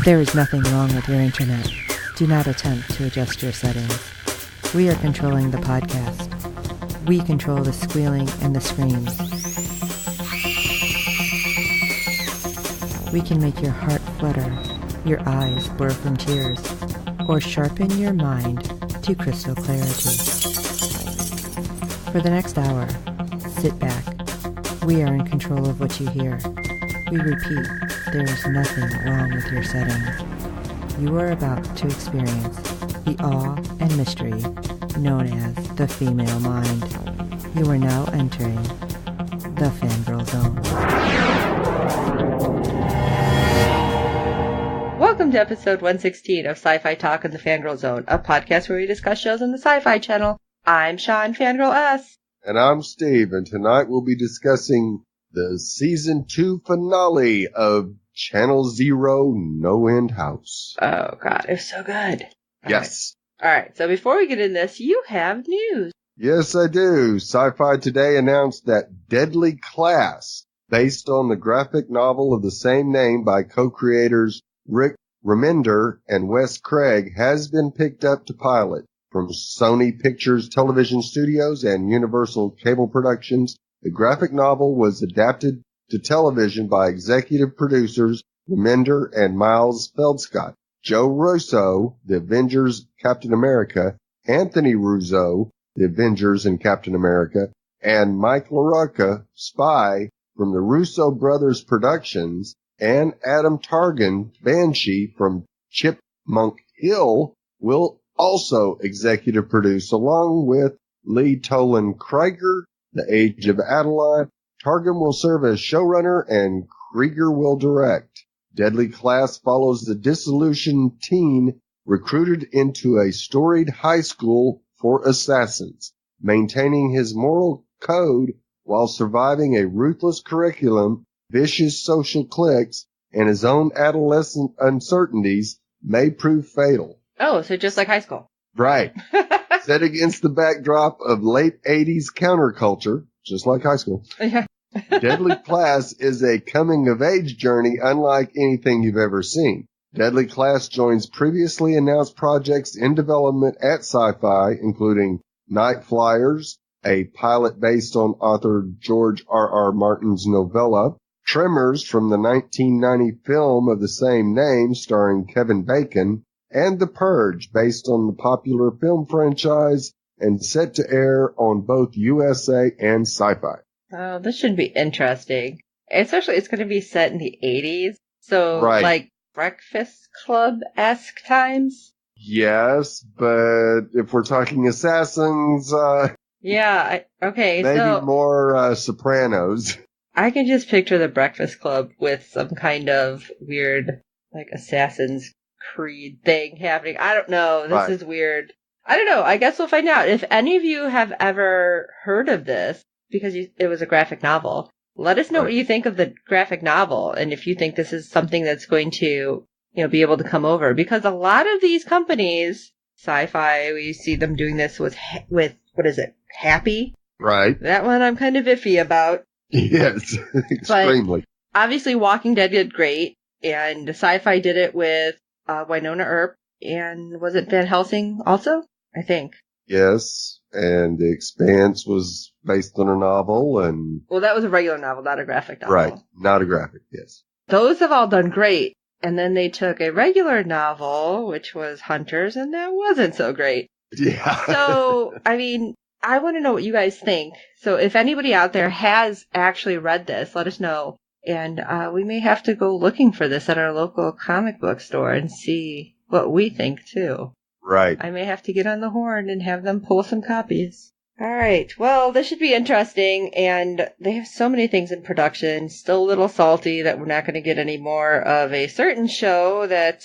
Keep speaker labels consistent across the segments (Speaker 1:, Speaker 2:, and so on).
Speaker 1: There is nothing wrong with your internet. Do not attempt to adjust your settings. We are controlling the podcast. We control the squealing and the screams. We can make your heart flutter, your eyes blur from tears, or sharpen your mind to crystal clarity. For the next hour, sit back. We are in control of what you hear. We repeat, there is nothing wrong with your settings. You are about to experience the awe and mystery known as the female mind. You are now entering the Fangirl Zone. Welcome to episode 116 of Sci-Fi Talk in the Fangirl Zone, a podcast where we discuss shows on the Sci-Fi Channel. I'm Sean, Fangirl S.
Speaker 2: And I'm Steve, and tonight we'll be discussing the Season 2 finale of Channel Zero No End House.
Speaker 1: Oh, God, it was so good.
Speaker 2: Yes.
Speaker 1: All right, so before we get in this, you have news.
Speaker 2: Yes, I do. Sci-Fi Today announced that Deadly Class, based on the graphic novel of the same name by co-creators Rick Remender and Wes Craig, has been picked up to pilot. From Sony Pictures Television Studios and Universal Cable Productions, the graphic novel was adapted to television by executive producers Remender and Miles Feldscott, Joe Russo, The Avengers Captain America, Anthony Russo, The Avengers and Captain America, and Mike LaRocca, Spy, from the Russo Brothers Productions, and Adam Targan, Banshee, from Chipmunk Hill, will also executive produce, along with Lee Tolan Krieger, The Age of Adeline. Targan will serve as showrunner, and Krieger will direct. Deadly Class follows the disillusioned teen recruited into a storied high school for assassins, maintaining his moral code while surviving a ruthless curriculum, vicious social cliques, and his own adolescent uncertainties may prove fatal.
Speaker 1: Oh, so just like high school.
Speaker 2: Right. Set against the backdrop of late 80s counterculture, just like high school.
Speaker 1: Yeah.
Speaker 2: Deadly Class is a coming-of-age journey unlike anything you've ever seen. Deadly Class joins previously announced projects in development at Sci-Fi, including Night Flyers, a pilot based on author George R.R. Martin's novella, Tremors from the 1990 film of the same name starring Kevin Bacon, and The Purge, based on the popular film franchise and set to air on both USA and Sci-Fi.
Speaker 1: Oh, this should be interesting. Especially, it's going to be set in the 80s. So,
Speaker 2: Right.
Speaker 1: Like Breakfast Club-esque times?
Speaker 2: Yes, but if we're talking assassins,
Speaker 1: Yeah, okay,
Speaker 2: maybe
Speaker 1: so
Speaker 2: more Sopranos.
Speaker 1: I can just picture the Breakfast Club with some kind of weird, like, Assassin's Creed thing happening. I don't know. This
Speaker 2: Right.
Speaker 1: is weird. I don't know. I guess we'll find out. If any of you have ever heard of this, because it was a graphic novel, let us know what you think of the graphic novel, and if you think this is something that's going to, be able to come over. Because a lot of these companies, Sci-Fi, we see them doing this with what is it, Happy?
Speaker 2: Right.
Speaker 1: That one I'm kind of iffy about.
Speaker 2: Yes, extremely.
Speaker 1: Obviously, Walking Dead did great, and Sci-Fi did it with Winona Earp, and was it Van Helsing also? I think.
Speaker 2: Yes, and The Expanse was based on a novel, and...
Speaker 1: Well, that was a regular novel, not a graphic novel.
Speaker 2: Right, not a graphic, yes.
Speaker 1: Those have all done great, and then they took a regular novel, which was Hunters, and that wasn't so great.
Speaker 2: Yeah.
Speaker 1: So, I mean, I want to know what you guys think. So if anybody out there has actually read this, let us know. And we may have to go looking for this at our local comic book store and see what we think, too.
Speaker 2: Right.
Speaker 1: I may have to get on the horn and have them pull some copies. All right. Well, this should be interesting. And they have so many things in production. Still a little salty that we're not going to get any more of a certain show that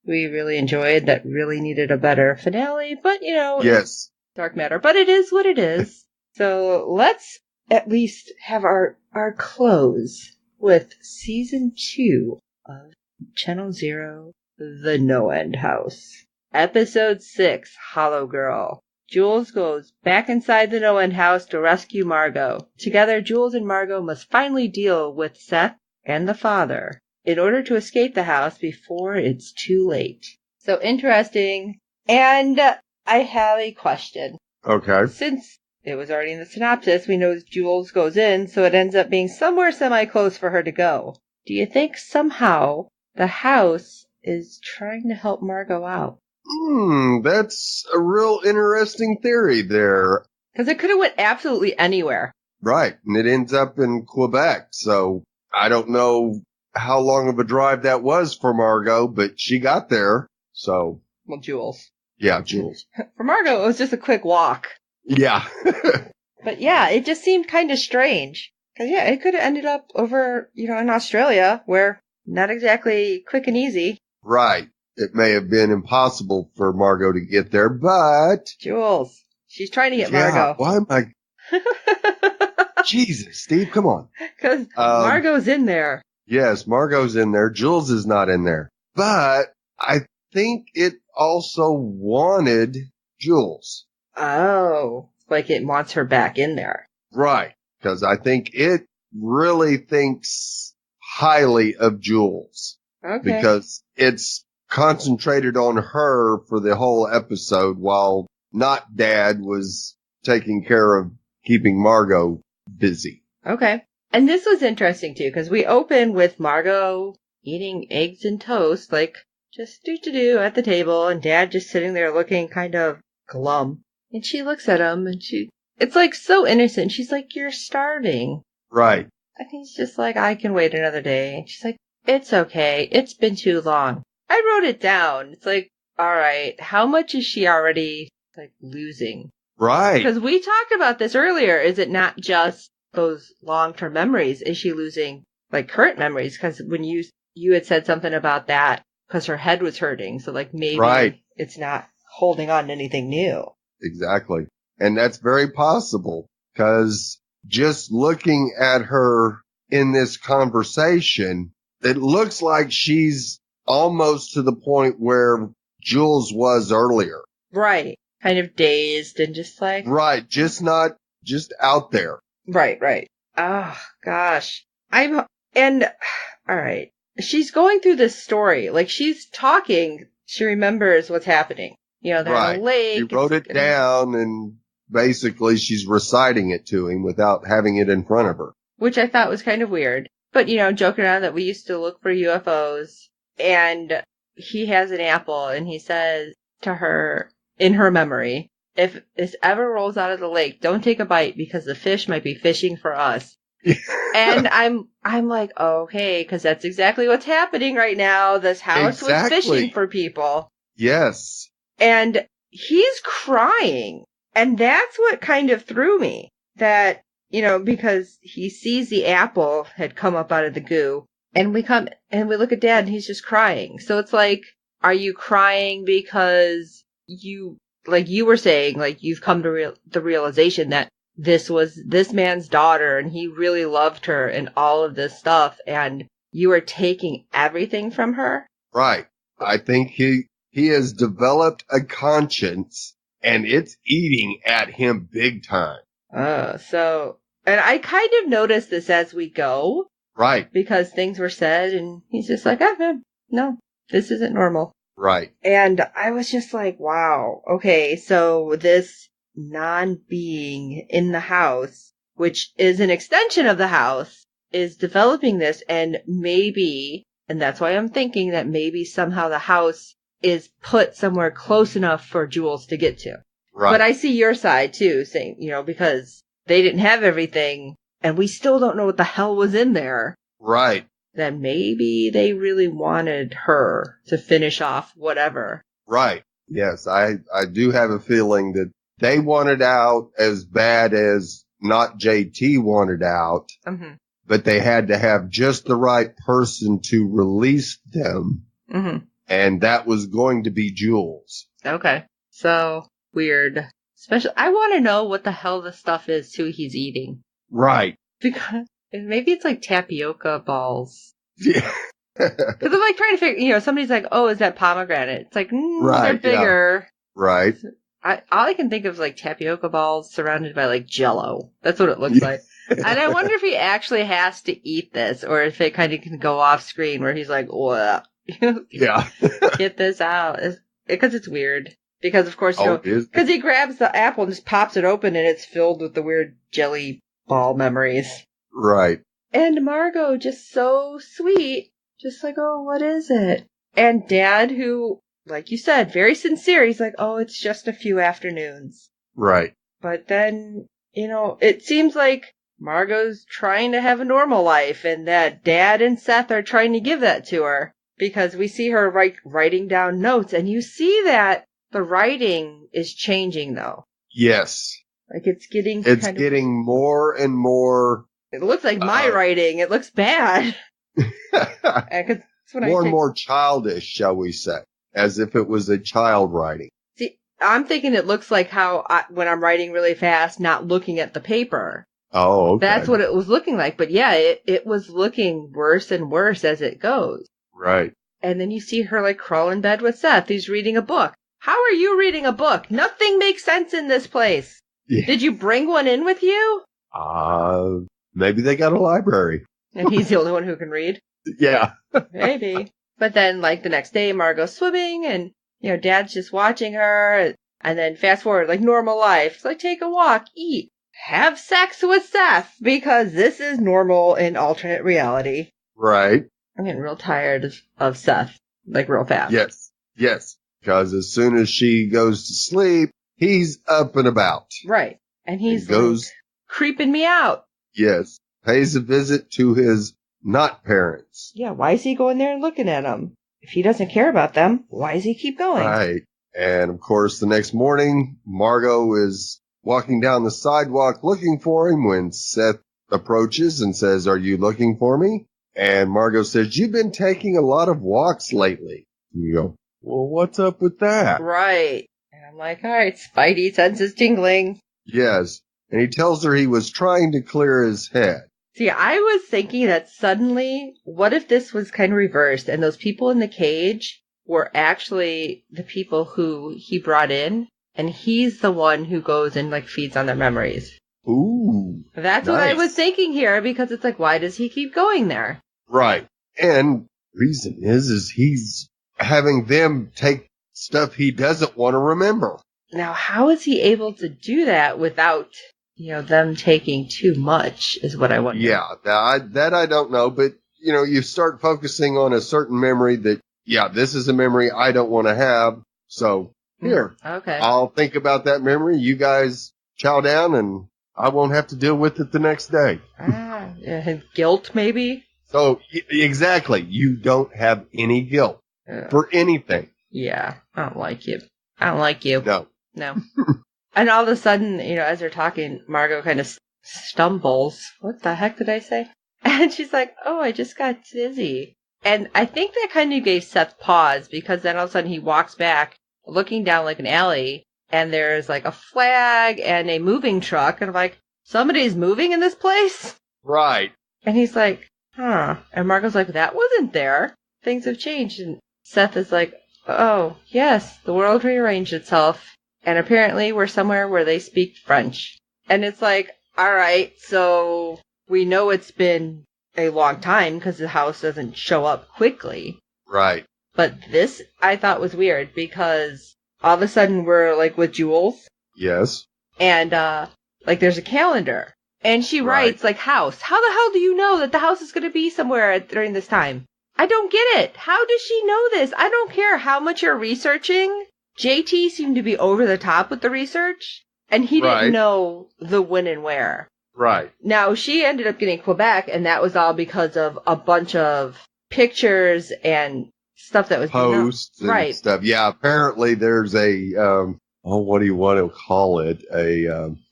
Speaker 1: we really enjoyed that really needed a better finale. But,
Speaker 2: Yes.
Speaker 1: Dark matter. But it is what it is. So let's at least have our close with Season 2 of Channel Zero, The No End House. Episode 6, Hollow Girl. Jules goes back inside the No End House to rescue Margot. Together, Jules and Margot must finally deal with Seth and the father in order to escape the house before it's too late. So interesting. And I have a question.
Speaker 2: Okay.
Speaker 1: Since it was already in the synopsis, we know Jules goes in, so it ends up being somewhere semi-close for her to go. Do you think somehow the house is trying to help Margot out?
Speaker 2: That's a real interesting theory there.
Speaker 1: Because it could have went absolutely anywhere.
Speaker 2: Right. And it ends up in Quebec. So I don't know how long of a drive that was for Margot, but she got there. So.
Speaker 1: Well, Jules.
Speaker 2: Yeah, Jules.
Speaker 1: For Margot, it was just a quick walk.
Speaker 2: Yeah.
Speaker 1: But yeah, it just seemed kind of strange. Because yeah, it could have ended up over, in Australia, where not exactly quick and easy.
Speaker 2: Right. It may have been impossible for Margot to get there, but.
Speaker 1: Jules. She's trying to get Margot.
Speaker 2: Why am I? Jesus, Steve, come on.
Speaker 1: Because Margot's in there.
Speaker 2: Yes, Margot's in there. Jules is not in there. But I think it also wanted Jules.
Speaker 1: Oh, like it wants her back in there.
Speaker 2: Right. Because I think it really thinks highly of Jules.
Speaker 1: Okay.
Speaker 2: Because it's concentrated on her for the whole episode while not Dad was taking care of keeping Margot busy.
Speaker 1: Okay. And this was interesting too, because we open with Margot eating eggs and toast, like just do at the table, and Dad just sitting there looking kind of glum. And she looks at him, and it's like so innocent. She's like, "You're starving."
Speaker 2: Right.
Speaker 1: And he's just like, "I can wait another day." And she's like, "It's okay. It's been too long." I wrote it down. It's like, all right, how much is she already like losing?
Speaker 2: Right.
Speaker 1: Because we talked about this earlier. Is it not just those long-term memories? Is she losing like current memories? Because when you had said something about that because her head was hurting. So like maybe it's not holding on to anything new.
Speaker 2: Exactly. And that's very possible because just looking at her in this conversation, it looks like she's almost to the point where Jules was earlier.
Speaker 1: Right. Kind of dazed and just like.
Speaker 2: Right. Just out there.
Speaker 1: Right. Oh, gosh. All right. She's going through this story. Like she's talking. She remembers what's happening. They're in a lake.
Speaker 2: She wrote it down and basically she's reciting it to him without having it in front of her.
Speaker 1: Which I thought was kind of weird. But, joking around that we used to look for UFOs and he has an apple and he says to her in her memory, if this ever rolls out of the lake, don't take a bite because the fish might be fishing for us. And I'm like, okay, because that's exactly what's happening right now. This house was fishing for people.
Speaker 2: Yes.
Speaker 1: And he's crying. And that's what kind of threw me. That, because he sees the apple had come up out of the goo. And we look at Dad and he's just crying. So it's like, are you crying because you, like you were saying, like you've come to the realization that this was this man's daughter and he really loved her and all of this stuff and you are taking everything from her?
Speaker 2: Right. I think he has developed a conscience and it's eating at him big time.
Speaker 1: And I kind of noticed this as we go.
Speaker 2: Right.
Speaker 1: Because things were said and he's just like, no, this isn't normal.
Speaker 2: Right.
Speaker 1: And I was just like, wow, okay, so this non-being in the house, which is an extension of the house, is developing this and maybe, and that's why I'm thinking that maybe somehow the house is put somewhere close enough for Jules to get to.
Speaker 2: Right.
Speaker 1: But I see your side too, saying, because they didn't have everything and we still don't know what the hell was in there.
Speaker 2: Right.
Speaker 1: Then maybe they really wanted her to finish off whatever.
Speaker 2: Right. Yes, I do have a feeling that they wanted out as bad as not JT wanted out, but they had to have just the right person to release them. Mm-hmm. And that was going to be Jules.
Speaker 1: Okay. So weird. Especially, I want to know what the hell the stuff is too he's eating.
Speaker 2: Right.
Speaker 1: Because maybe it's like tapioca balls.
Speaker 2: Yeah.
Speaker 1: Because I'm like trying to figure, somebody's like, oh, is that pomegranate? It's like,
Speaker 2: right,
Speaker 1: they're bigger.
Speaker 2: Yeah. Right.
Speaker 1: All I can think of is like tapioca balls surrounded by like Jell-O. That's what it looks like. And I wonder if he actually has to eat this, or if it kind of can go off screen where he's like, "Well,
Speaker 2: Yeah.
Speaker 1: get this out," because it's weird. Because of course, because he grabs the apple and just pops it open, and it's filled with the weird jelly ball memories.
Speaker 2: Right.
Speaker 1: And Margot, just so sweet, just like, "Oh, what is it?" And Dad, who, like you said, very sincere, he's like, "Oh, it's just a few afternoons."
Speaker 2: Right.
Speaker 1: But then, it seems like Margot's trying to have a normal life, and that Dad and Seth are trying to give that to her. Because we see her writing down notes, and you see that the writing is changing, though.
Speaker 2: Yes.
Speaker 1: Like, it's getting
Speaker 2: more and more...
Speaker 1: It looks like my writing. It looks bad.
Speaker 2: More and more childish, shall we say. As if it was a child writing.
Speaker 1: See, I'm thinking it looks like how when I'm writing really fast, not looking at the paper.
Speaker 2: Oh, okay.
Speaker 1: That's what it was looking like. But yeah, it was looking worse and worse as it goes.
Speaker 2: Right.
Speaker 1: And then you see her like crawl in bed with Seth, who's reading a book. How are you reading a book? Nothing makes sense in this place. Yeah. Did you bring one in with you?
Speaker 2: Maybe they got a library.
Speaker 1: And he's the only one who can read?
Speaker 2: Yeah.
Speaker 1: Maybe. But then, like, the next day, Margot's swimming, and, Dad's just watching her. And then fast forward, like, normal life. It's like, take a walk, eat, have sex with Seth, because this is normal in alternate reality.
Speaker 2: Right.
Speaker 1: I'm getting real tired of Seth, like, real fast.
Speaker 2: Yes. Because as soon as she goes to sleep, he's up and about.
Speaker 1: Right. And he's like, creeping me out.
Speaker 2: Yes. Pays a visit to his not parents.
Speaker 1: Yeah, why is he going there and looking at them? If he doesn't care about them, why does he keep going?
Speaker 2: Right. And of course, the next morning, Margot is walking down the sidewalk looking for him when Seth approaches and says, "Are you looking for me?" And Margot says, "You've been taking a lot of walks lately." And you go, "Well, what's up with that?"
Speaker 1: Right. And I'm like, all right, Spidey senses tingling.
Speaker 2: Yes. And he tells her he was trying to clear his head.
Speaker 1: See, I was thinking that suddenly, what if this was kind of reversed and those people in the cage were actually the people who he brought in, and he's the one who goes and, like, feeds on their memories.
Speaker 2: Ooh.
Speaker 1: That's nice. What I was thinking here, because it's like, why does he keep going there?
Speaker 2: Right. And reason is he's having them take stuff he doesn't want to remember.
Speaker 1: Now, how is he able to do that without, them taking too much is what I wonder.
Speaker 2: Yeah, that I don't know. But, you start focusing on a certain memory that, this is a memory I don't want to have. So, here.
Speaker 1: Okay.
Speaker 2: I'll think about that memory. You guys chow down and I won't have to deal with it the next day.
Speaker 1: Guilt, maybe?
Speaker 2: So, exactly. You don't have any guilt for anything.
Speaker 1: Yeah, I don't like you. I don't like you. No. And all of a sudden, as they're talking, Margot kind of stumbles. What the heck did I say? And she's like, "Oh, I just got dizzy." And I think that kind of gave Seth pause, because then all of a sudden he walks back, looking down like an alley, and there's like a flag and a moving truck. And I'm like, somebody's moving in this place?
Speaker 2: Right.
Speaker 1: And he's like, huh. And Margot's like, that wasn't there. Things have changed. And Seth is like, oh, yes, the world rearranged itself. And apparently we're somewhere where they speak French. And it's like, all right, so we know it's been a long time because the house doesn't show up quickly.
Speaker 2: Right.
Speaker 1: But this I thought was weird, because all of a sudden we're like with Jules.
Speaker 2: Yes.
Speaker 1: And like there's a calendar. And she writes like house. How the hell do you know that the house is going to be somewhere during this time? I don't get it. How does she know this? I don't care how much you're researching. JT seemed to be over the top with the research, and he didn't know the when and where.
Speaker 2: Right.
Speaker 1: Now, she ended up getting Quebec, and that was all because of a bunch of pictures and stuff that was
Speaker 2: posts and stuff. Yeah, apparently there's a, what do you want to call it?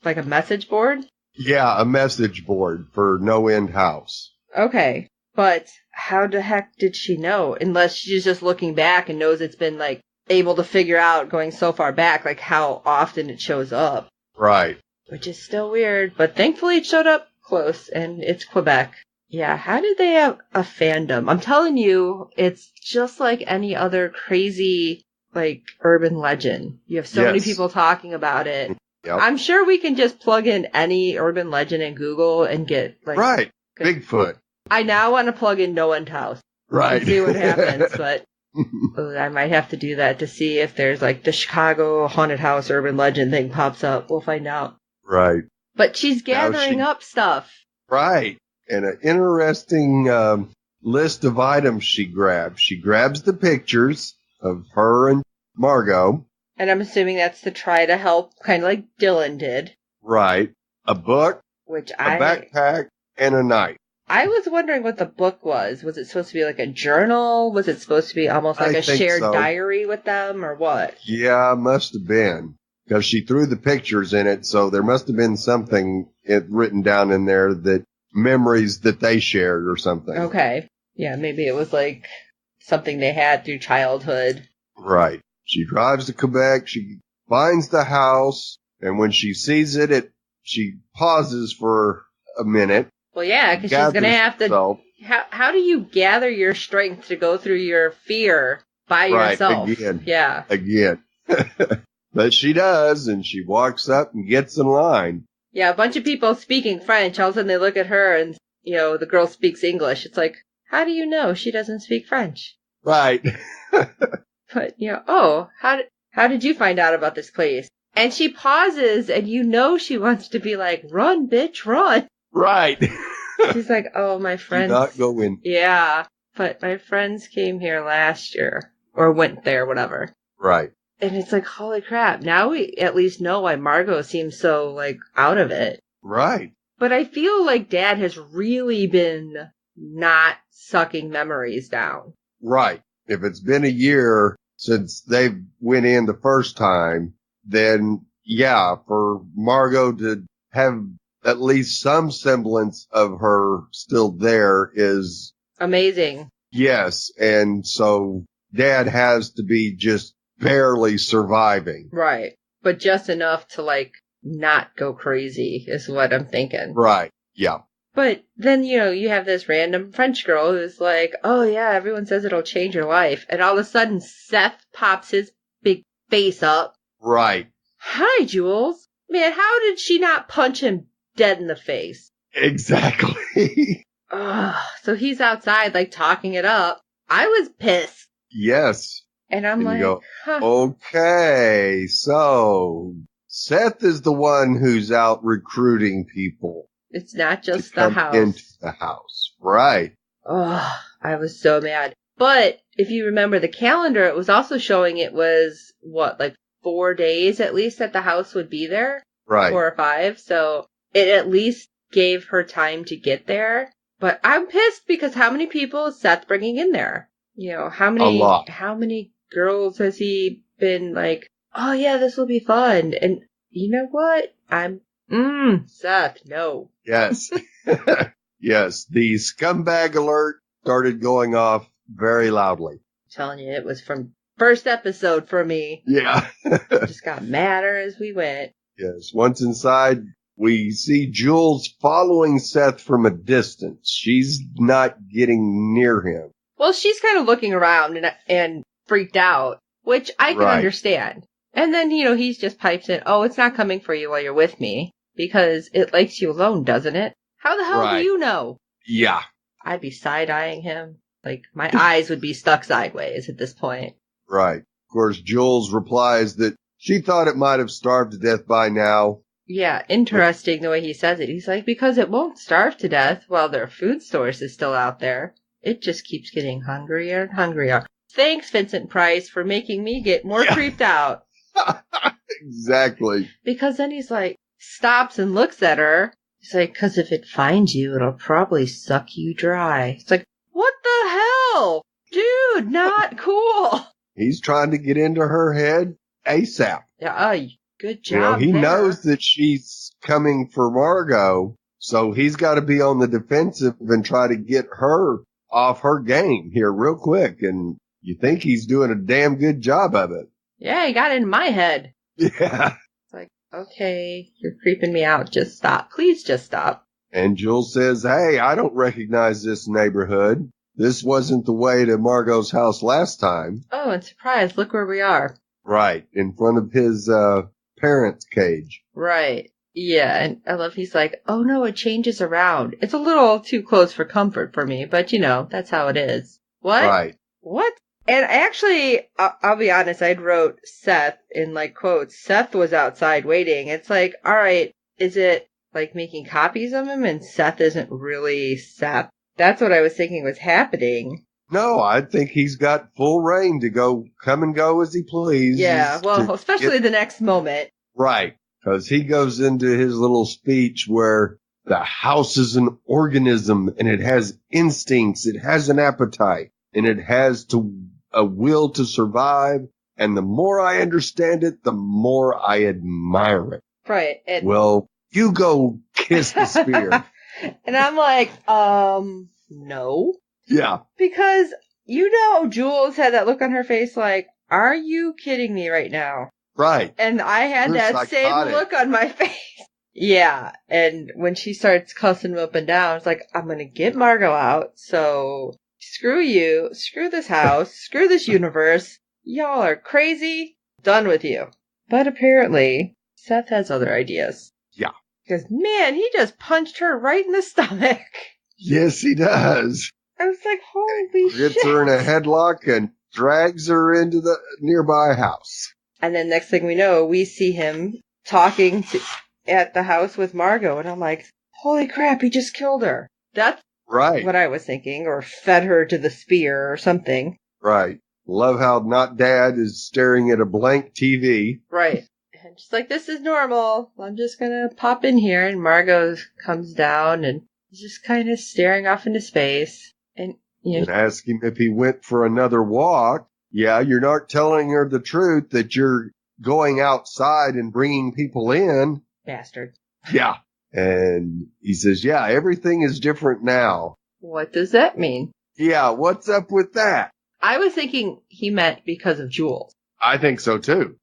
Speaker 1: Like a message board?
Speaker 2: Yeah, a message board for No End House.
Speaker 1: Okay, but how the heck did she know? Unless she's just looking back and knows it's been, like, able to figure out going so far back, like, how often it shows up.
Speaker 2: Right.
Speaker 1: Which is still weird, but thankfully it showed up close, and it's Quebec. Yeah, how did they have a fandom? I'm telling you, it's just like any other crazy, like, urban legend. You have so many people talking about it.
Speaker 2: Yep.
Speaker 1: I'm sure we can just plug in any urban legend in Google and get like
Speaker 2: Right. Bigfoot.
Speaker 1: I now want to plug in no one's house.
Speaker 2: Right.
Speaker 1: And see what happens, but I might have to do that to see if there's like the Chicago haunted house urban legend thing pops up. We'll find out.
Speaker 2: Right.
Speaker 1: But she's gathering up stuff.
Speaker 2: Right. And an interesting list of items she grabs. She grabs the pictures of her and Margot.
Speaker 1: And I'm assuming that's to try to help, kind of like Dylan did.
Speaker 2: Right. A book, a backpack, and a knife.
Speaker 1: I was wondering what the book was. Was it supposed to be like a journal? Was it supposed to be almost like a shared diary with them, or what?
Speaker 2: Yeah, must have been. Because she threw the pictures in it, so there must have been something written down in there that memories that they shared or something.
Speaker 1: Okay. Yeah, maybe it was like something they had through childhood.
Speaker 2: Right. She drives to Quebec, she finds the house, and when she sees it, she pauses for a minute.
Speaker 1: Well, yeah, because she's going to have to... How do you gather your strength to go through your fear by yourself?
Speaker 2: Again.
Speaker 1: Yeah.
Speaker 2: Again. But she does, and she walks up and gets in line.
Speaker 1: Yeah, a bunch of people speaking French. All of a sudden they look at her and, the girl speaks English. It's like, how do you know she doesn't speak French?
Speaker 2: Right.
Speaker 1: But, how did you find out about this place? And she pauses, and she wants to be like, run, bitch, run.
Speaker 2: Right.
Speaker 1: She's like, oh, my friends.
Speaker 2: Do not go in.
Speaker 1: Yeah, but my friends came here last year, or went there, whatever.
Speaker 2: Right.
Speaker 1: And it's like, holy crap, now we at least know why Margot seems so, like, out of it.
Speaker 2: Right.
Speaker 1: But I feel like Dad has really been not sucking memories down.
Speaker 2: Right. If it's been a year since they went in the first time, then, yeah, for Margot to have at least some semblance of her still there is...
Speaker 1: amazing.
Speaker 2: Yes, and so Dad has to be just barely surviving.
Speaker 1: Right. But just enough to, like, not go crazy is what I'm thinking.
Speaker 2: Right. Yeah.
Speaker 1: But then, you have this random French girl who's like, oh yeah, everyone says it'll change your life. And all of a sudden, Seth pops his big face up.
Speaker 2: Right.
Speaker 1: Hi, Jules. Man, how did she not punch him dead in the face?
Speaker 2: Exactly.
Speaker 1: So he's outside, like, talking it up. I was pissed.
Speaker 2: Yes.
Speaker 1: And I'm like,
Speaker 2: okay, so Seth is the one who's out recruiting people.
Speaker 1: It's not just the house.
Speaker 2: Into the house. Right.
Speaker 1: Oh, I was so mad. But if you remember the calendar, it was also showing it was, like 4 days at least that the house would be there?
Speaker 2: Right.
Speaker 1: 4 or 5. So it at least gave her time to get there. But I'm pissed because how many people is Seth bringing in there? How many girls has he been like, oh yeah, this will be fun. And you know what? Seth, no.
Speaker 2: Yes. Yes. The scumbag alert started going off very loudly.
Speaker 1: I'm telling you, it was from first episode for me.
Speaker 2: Yeah.
Speaker 1: Just got madder as we went.
Speaker 2: Yes. Once inside, we see Jules following Seth from a distance. She's not getting near him.
Speaker 1: Well, she's kind of looking around and freaked out, which I can understand. And then, he just pipes in, oh, it's not coming for you while you're with me, because it likes you alone, doesn't it? How the hell do you know?
Speaker 2: Yeah.
Speaker 1: I'd be side-eyeing him. Like, my eyes would be stuck sideways at this point.
Speaker 2: Right. Of course, Jules replies that she thought it might have starved to death by now.
Speaker 1: Yeah, interesting the way he says it. He's like, because it won't starve to death while their food source is still out there. It just keeps getting hungrier and hungrier. Thanks, Vincent Price, for making me get more creeped out.
Speaker 2: Exactly.
Speaker 1: Because then he's like, stops and looks at her. He's like, because if it finds you, it'll probably suck you dry. It's like, what the hell? Dude, not cool.
Speaker 2: He's trying to get into her head ASAP.
Speaker 1: Yeah, good job.
Speaker 2: He knows that she's coming for Margot, so he's got to be on the defensive and try to get her off her game here real quick. And you think he's doing a damn good job of it.
Speaker 1: Yeah, he got in my head.
Speaker 2: Yeah.
Speaker 1: It's like, okay, you're creeping me out. Just stop. Please just stop.
Speaker 2: And Jules says, hey, I don't recognize this neighborhood. This wasn't the way to Margot's house last time.
Speaker 1: Oh, and surprise, look where we are.
Speaker 2: Right. In front of his parent's cage.
Speaker 1: Right. Yeah, and I love he's like, oh no, it changes around. It's a little too close for comfort for me, but that's how it is. What?
Speaker 2: Right.
Speaker 1: What? And actually, I'll be honest, I'd wrote Seth in like quotes. Seth was outside waiting. It's like, all right, is it like making copies of him and Seth isn't really Seth? That's what I was thinking was happening.
Speaker 2: No, I think he's got full reign to come and go as he pleases.
Speaker 1: Yeah, well, especially the next moment.
Speaker 2: Right. Because he goes into his little speech where the house is an organism and it has instincts, it has an appetite, and it has a will to survive. And the more I understand it, the more I admire it.
Speaker 1: Right.
Speaker 2: Well, you go kiss the spear.
Speaker 1: And I'm like, no.
Speaker 2: Yeah.
Speaker 1: Because, Jules had that look on her face like, are you kidding me right now?
Speaker 2: Right.
Speaker 1: And I had that same look on my face. Yeah. And when she starts cussing him up and down, it's like, I'm going to get Margot out. So screw you. Screw this house. Screw this universe. Y'all are crazy. Done with you. But apparently, Seth has other ideas.
Speaker 2: Yeah.
Speaker 1: Because, man, he just punched her right in the stomach.
Speaker 2: Yes, he does.
Speaker 1: I was like, holy shit.
Speaker 2: Gets her in a headlock and drags her into the nearby house.
Speaker 1: And then next thing we know, we see him talking at the house with Margot. And I'm like, holy crap, he just killed her. That's
Speaker 2: right.
Speaker 1: What I was thinking. Or fed her to the spear or something.
Speaker 2: Right. Love how not Dad is staring at a blank TV.
Speaker 1: Right. And she's like, this is normal. I'm just going to pop in here. And Margot comes down and is just kind of staring off into space. And
Speaker 2: ask him if he went for another walk. Yeah, you're not telling her the truth that you're going outside and bringing people in.
Speaker 1: Bastard.
Speaker 2: Yeah. And he says, yeah, everything is different now.
Speaker 1: What does that mean?
Speaker 2: Yeah, what's up with that?
Speaker 1: I was thinking he meant because of Jules.
Speaker 2: I think so, too.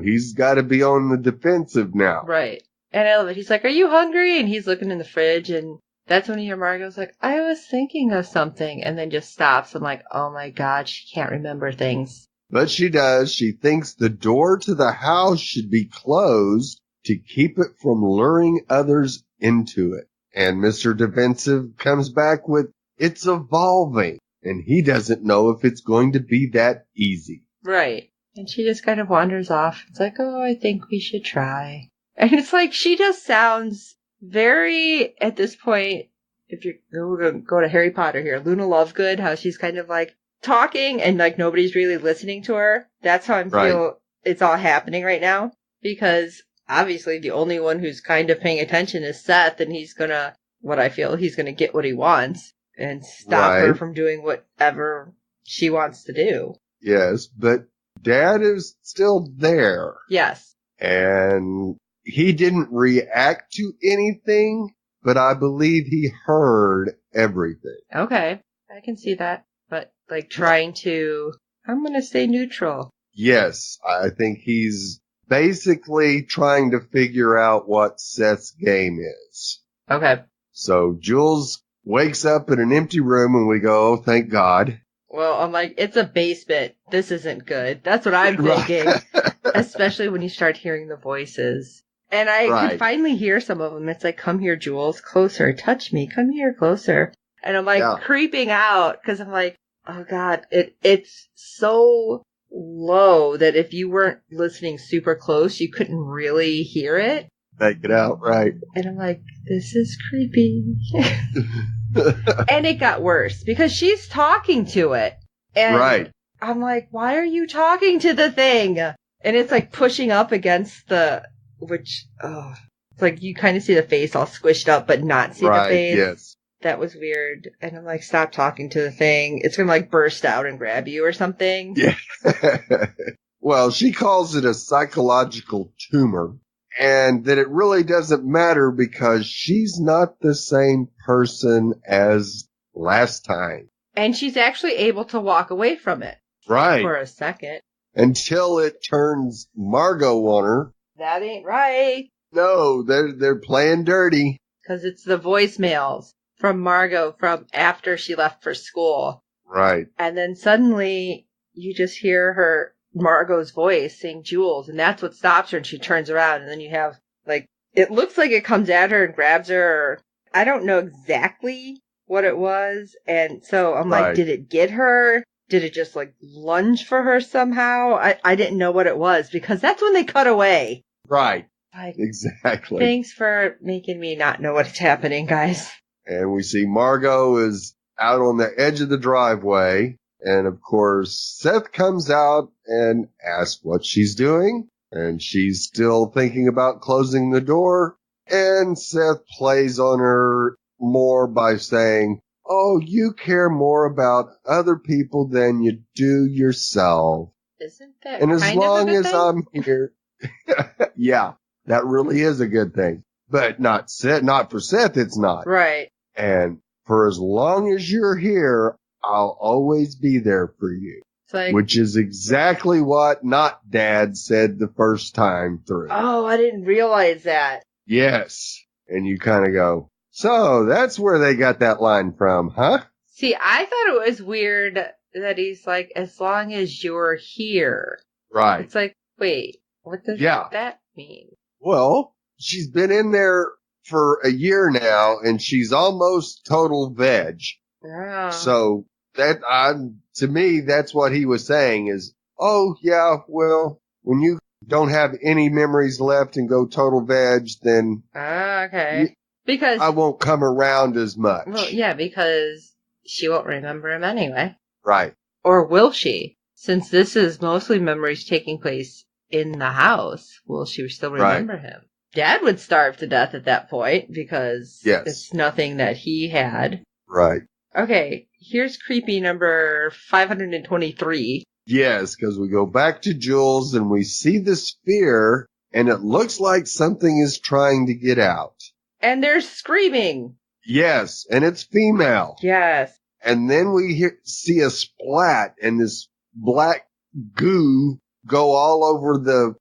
Speaker 2: He's got to be on the defensive now.
Speaker 1: Right. And I love it. He's like, are you hungry? And he's looking in the fridge, and that's when you hear Margot's like, I was thinking of something, and then just stops. I'm like, oh my God, she can't remember things.
Speaker 2: But she does. She thinks the door to the house should be closed to keep it from luring others into it. And Mr. Defensive comes back with, it's evolving. And he doesn't know if it's going to be that easy.
Speaker 1: Right. And she just kind of wanders off. It's like, oh, I think we should try. And it's like, she just sounds very, at this point, if you're going to go to Harry Potter here, Luna Lovegood, how she's kind of like talking and like nobody's really listening to her. That's how I feel it's all happening right now. Because obviously the only one who's kind of paying attention is Seth, and he's going to get what he wants and stop her from doing whatever she wants to do.
Speaker 2: Yes, but Dad is still there.
Speaker 1: Yes.
Speaker 2: And he didn't react to anything, but I believe he heard everything.
Speaker 1: Okay. I can see that. But like trying to, I'm going to stay neutral.
Speaker 2: Yes. I think he's basically trying to figure out what Seth's game is.
Speaker 1: Okay.
Speaker 2: So Jules wakes up in an empty room and we go, oh, thank God.
Speaker 1: Well, I'm like, it's a basement. This isn't good. That's what I'm thinking. Especially when you start hearing the voices. And I could finally hear some of them. It's like, come here, Jules, closer, touch me, come here, closer. And I'm like creeping out because I'm like, oh God, it's so low that if you weren't listening super close, you couldn't really hear it.
Speaker 2: Make it out, right.
Speaker 1: And I'm like, this is creepy. And it got worse because she's talking to it. And I'm like, why are you talking to the thing? And it's like pushing up against it's like you kind of see the face all squished up, but not see the face.
Speaker 2: Yes.
Speaker 1: That was weird. And I'm like, stop talking to the thing. It's going to like burst out and grab you or something.
Speaker 2: Yeah. Well, she calls it a psychological tumor. And that it really doesn't matter because she's not the same person as last time.
Speaker 1: And she's actually able to walk away from it.
Speaker 2: Right.
Speaker 1: For a second.
Speaker 2: Until it turns Margot on her.
Speaker 1: That ain't right.
Speaker 2: No, they're playing dirty.
Speaker 1: Because it's the voicemails from Margot from after she left for school.
Speaker 2: Right.
Speaker 1: And then suddenly you just hear her Margot's voice saying Jules, and that's what stops her, and she turns around, and then you have, like, it looks like it comes at her and grabs her. I don't know exactly what it was, and so I'm like, did it get her? Did it just, like, lunge for her somehow? I didn't know what it was, because that's when they cut away.
Speaker 2: Right.
Speaker 1: Like,
Speaker 2: exactly.
Speaker 1: Thanks for making me not know what's happening, guys.
Speaker 2: And we see Margot is out on the edge of the driveway. And of course, Seth comes out and asks what she's doing. And she's still thinking about closing the door. And Seth plays on her more by saying, oh, you care more about other people than you do yourself.
Speaker 1: Isn't that
Speaker 2: and as
Speaker 1: kind
Speaker 2: long
Speaker 1: of a good
Speaker 2: as
Speaker 1: thing?
Speaker 2: I'm here, yeah, that really is a good thing. But not for Seth, it's not.
Speaker 1: Right.
Speaker 2: And for as long as you're here, I'll always be there for you.
Speaker 1: It's like,
Speaker 2: which is exactly what not Dad said the first time through.
Speaker 1: Oh, I didn't realize that.
Speaker 2: Yes. And you kind of go, so that's where they got that line from, huh?
Speaker 1: See, I thought it was weird that he's like, as long as you're here.
Speaker 2: Right.
Speaker 1: It's like, wait, what does that mean?
Speaker 2: Well, she's been in there for a year now, and she's almost total veg.
Speaker 1: Oh.
Speaker 2: So to me, that's what he was saying is, oh yeah, well, when you don't have any memories left and go total veg, then
Speaker 1: okay. Because
Speaker 2: I won't come around as much.
Speaker 1: Well, yeah, because she won't remember him anyway.
Speaker 2: Right.
Speaker 1: Or will she? Since this is mostly memories taking place in the house, will she still remember him? Dad would starve to death at that point because it's nothing that he had.
Speaker 2: Right.
Speaker 1: Okay, here's creepy number 523.
Speaker 2: Yes, because we go back to Jules and we see the sphere and it looks like something is trying to get out.
Speaker 1: And they're screaming.
Speaker 2: Yes, and it's female.
Speaker 1: Yes.
Speaker 2: And then we see a splat and this black goo go all over the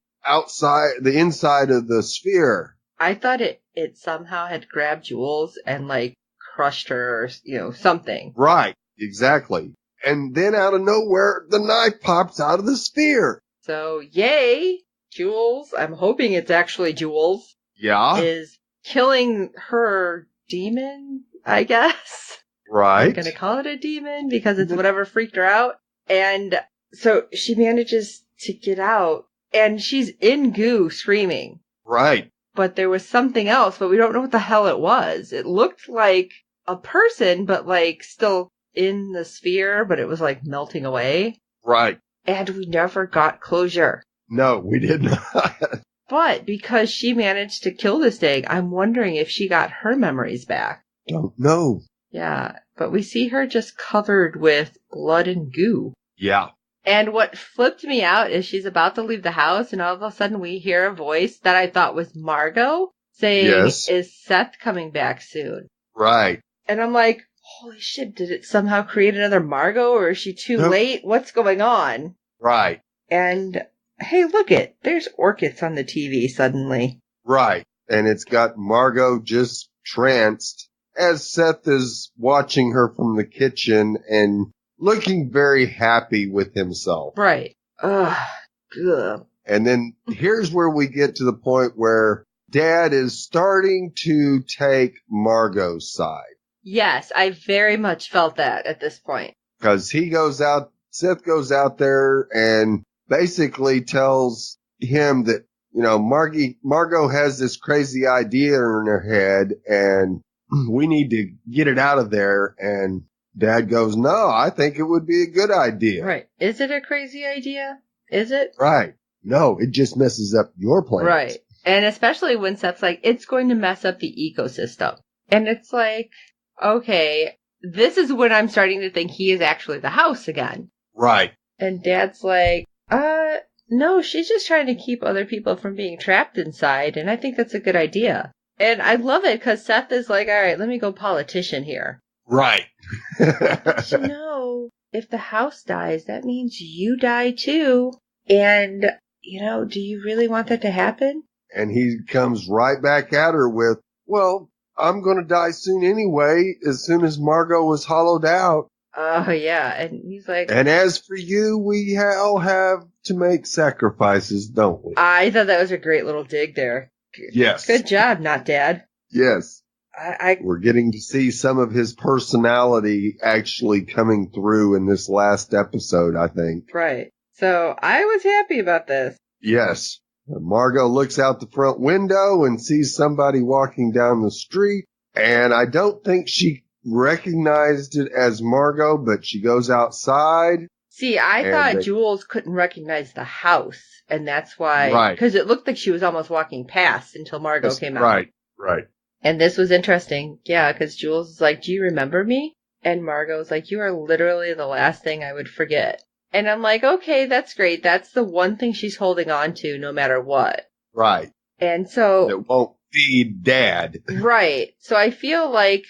Speaker 2: inside of the sphere.
Speaker 1: I thought it somehow had grabbed Jules and like crushed her or, something.
Speaker 2: Right, exactly. And then out of nowhere, the knife pops out of the sphere.
Speaker 1: So, yay, Jules. I'm hoping it's actually Jules.
Speaker 2: Yeah.
Speaker 1: Is killing her demon, I guess.
Speaker 2: Right.
Speaker 1: I'm going to call it a demon because it's whatever freaked her out. And so she manages to get out and she's in goo screaming.
Speaker 2: Right.
Speaker 1: But there was something else, but we don't know what the hell it was. It looked like a person, but like still in the sphere, but it was like melting away.
Speaker 2: Right.
Speaker 1: And we never got closure.
Speaker 2: No, we did not.
Speaker 1: But because she managed to kill this thing, I'm wondering if she got her memories back.
Speaker 2: Don't know.
Speaker 1: Yeah, but we see her just covered with blood and goo.
Speaker 2: Yeah.
Speaker 1: And what flipped me out is she's about to leave the house, and all of a sudden we hear a voice that I thought was Margot saying, Is Seth coming back soon?
Speaker 2: Right.
Speaker 1: And I'm like, holy shit, did it somehow create another Margot, or is she too late? What's going on?
Speaker 2: Right.
Speaker 1: And hey, there's orchids on the TV suddenly.
Speaker 2: Right. And it's got Margot just tranced as Seth is watching her from the kitchen and looking very happy with himself.
Speaker 1: Right. Ugh. Good.
Speaker 2: And then here's where we get to the point where Dad is starting to take Margot's side.
Speaker 1: Yes, I very much felt that at this point.
Speaker 2: Because Seth goes out there and basically tells him that, Margot has this crazy idea in her head and we need to get it out of there. And Dad goes, no, I think it would be a good idea.
Speaker 1: Right. Is it a crazy idea? Is it?
Speaker 2: Right. No, it just messes up your plans.
Speaker 1: Right. And especially when Seth's like, it's going to mess up the ecosystem. And it's like, okay, this is when I'm starting to think he is actually the house again.
Speaker 2: Right.
Speaker 1: And Dad's like, no, she's just trying to keep other people from being trapped inside. And I think that's a good idea. And I love it because Seth is like, all right, let me go politician here.
Speaker 2: Right.
Speaker 1: But if the house dies, that means you die too. And, do you really want that to happen?
Speaker 2: And he comes right back at her with, well, I'm going to die soon anyway, as soon as Margot was hollowed out.
Speaker 1: Oh, yeah. And he's like...
Speaker 2: And as for you, we all have to make sacrifices, don't we?
Speaker 1: I thought that was a great little dig there.
Speaker 2: Yes.
Speaker 1: Good job, not Dad.
Speaker 2: Yes.
Speaker 1: I
Speaker 2: We're getting to see some of his personality actually coming through in this last episode, I think.
Speaker 1: Right. So I was happy about this.
Speaker 2: Yes. Margot looks out the front window and sees somebody walking down the street. And I don't think she recognized it as Margot, but she goes outside.
Speaker 1: See, I thought Jules couldn't recognize the house. And that's why.
Speaker 2: Right.
Speaker 1: Because it looked like she was almost walking past until Margot came out.
Speaker 2: Right.
Speaker 1: And this was interesting. Yeah, because Jules is like, do you remember me? And Margot's like, you are literally the last thing I would forget. And I'm like, okay, that's great. That's the one thing she's holding on to no matter what.
Speaker 2: Right.
Speaker 1: And so.
Speaker 2: It won't be Dad.
Speaker 1: Right. So I feel like,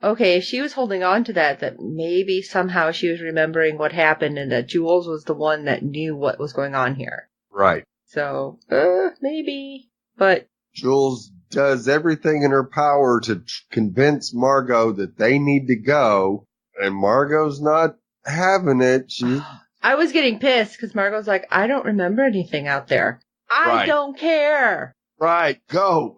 Speaker 1: okay, if she was holding on to that maybe somehow she was remembering what happened and that Jules was the one that knew what was going on here.
Speaker 2: Right.
Speaker 1: So, maybe. But.
Speaker 2: Jules does everything in her power to convince Margot that they need to go, and Margot's not having it.
Speaker 1: I was getting pissed because Margot's like, I don't remember anything out there. I don't care.
Speaker 2: Right, go.